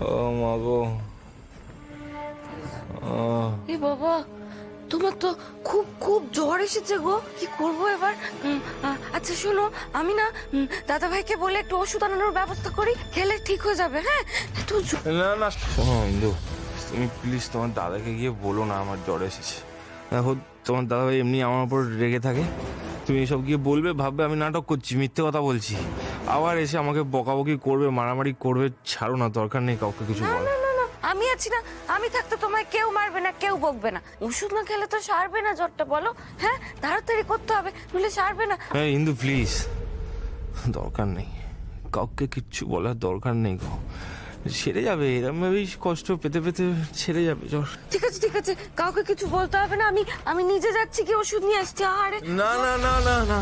ও মা গো। এ বাবা, তোমার তো খুব খুব জ্বর এসেছে গো, কি করবো এবার? আচ্ছা শোনো, আমি না দাদা ভাইকে বলে একটু ওষুধ আনানোর ব্যবস্থা করি, খেলে ঠিক হয়ে যাবে। হ্যাঁ না না শোনো ইন্দু, তুমি প্লিজ তোমার দাদাকে গিয়ে বলো না আমার জ্বর এসেছে। দেখো তোমার দাদা ভাই এমনি আমার উপর রেগে থাকে, তুমি এসব গিয়ে বলবে, ভাববে আমি নাটক করছি, মিথ্যে কথা বলছি, আবার এসে আমাকে বকাবকি করবে, মারামারি করবে। ছাড়ো না, দরকার নেই কাউকে কিছু বল। না না না, আমি আছি না, আমি থাকতে তোমায় কেউ মারবে না, কেউ বকবে না। ওষুধ না খেলে তো সারবে না জ্বরটা, বলো। হ্যাঁ তাড়াতাড়ি করতে হবে, নইলে সারবে না। হ্যাঁ ইন্দু প্লিজ, দরকার নেই, কাউকে কিচ্ছু বলার দরকার নেই গো, সেরে যাবে, এরম ভাবেই কষ্ট পেতে পেতে ছেড়ে যাবে জ্বর। ঠিক আছে ঠিক আছে, কাউকে কিছু বলতে হবে না, আমি আমি নিজে যাচ্ছি, কি ওষুধ নিয়ে আসছি। আরে না না না না না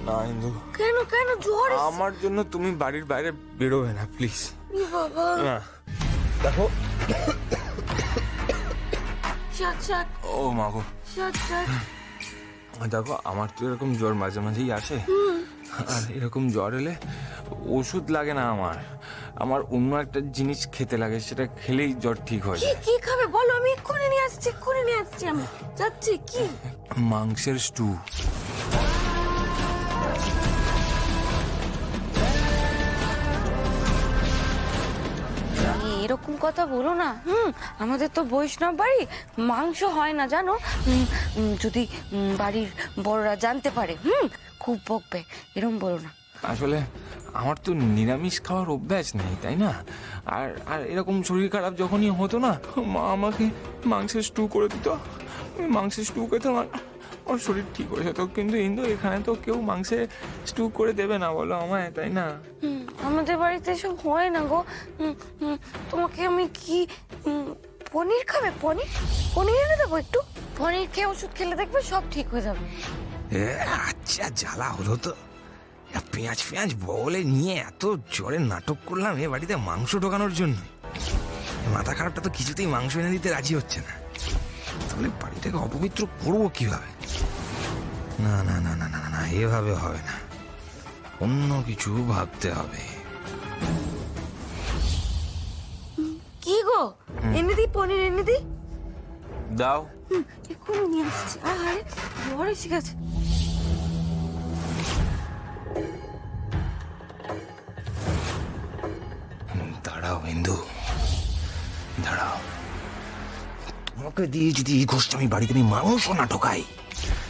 না ইন্দু, কেন কেন জ্বর আমার জন্য তুমি বাড়ির বাইরে বেরোবে না প্লিজ। বাবা, না দেখো, শাক শাক ও মা গো, শাক শাক। দেখো আমার তো এরকম জ্বর মাঝে মাঝেই আসে, আর এরকম জ্বর এলে ওষুধ লাগে না আমার, আমার অন্য একটা জিনিস খেতে লাগে, সেটা খেলেই জ্বর ঠিক হয়ে কি যায়। কি খাবে বলো, আমি এক্ষুনি নিয়ে আসছি, এক্ষুনি নিয়ে আসছি, আমি যাচ্ছি। কি? মাংসের স্টু। এরকম কথা বলো না। আমাদের তো বৈষ্ণব বাড়ি, মাংস হয় না জানো। যদি বাড়ির বড়রা জানতে পারে খুব বকবে, এরকম বলো না। আসলে আমার তো নিরামিষ খাওয়ার অভ্যাস নেই, তাই না? আর আর এরকম শরীর খারাপ যখনই হতো না, মা আমাকে মাংসের স্টু করে দিত, আমি মাংসের স্টু খেতাম, আমার শরীর ঠিক হয়ে যেত। কিন্তু ইন্দু, এখানে তো কেউ মাংসের স্টু করে দেবে না, বলো আমায়, তাই না? আমাদের বাড়িতে এসব হয় না গো। তোমাকে আমি কি পনির খাবে? পনির পনির এনে দেবো একটু, পনির খেয়ে ওষুধ খেলে দেখবে সব ঠিক হয়ে যাবে। আচ্ছা, জ্বালা হলো তো। পেঁয়াজ পেঁয়াজ বলে নিয়ে এত জ্বরের নাটক করলাম এ বাড়িতে মাংস ঢোকানোর জন্য। মাথা খারাপটা তো কিছুতেই মাংস এনে দিতে রাজি হচ্ছে না। তাহলে বাড়িটাকে অপবিত্র করবো কিভাবে? না না না না না না, এভাবে হবে না, অন্য কিছু ভাবতে হবে। কি গো, এনে দিই পনির, এনে দিই? দাও। এক্ষুনি নিয়ে আসছি। আরে জ্বর এসে গেছে। দাঁড়াও ইন্দু, দাঁড়াও, তোমাকে দিয়ে যদি এই গোষ্ঠী আমি বাড়িতে আমি মাংস না ঢোকাই,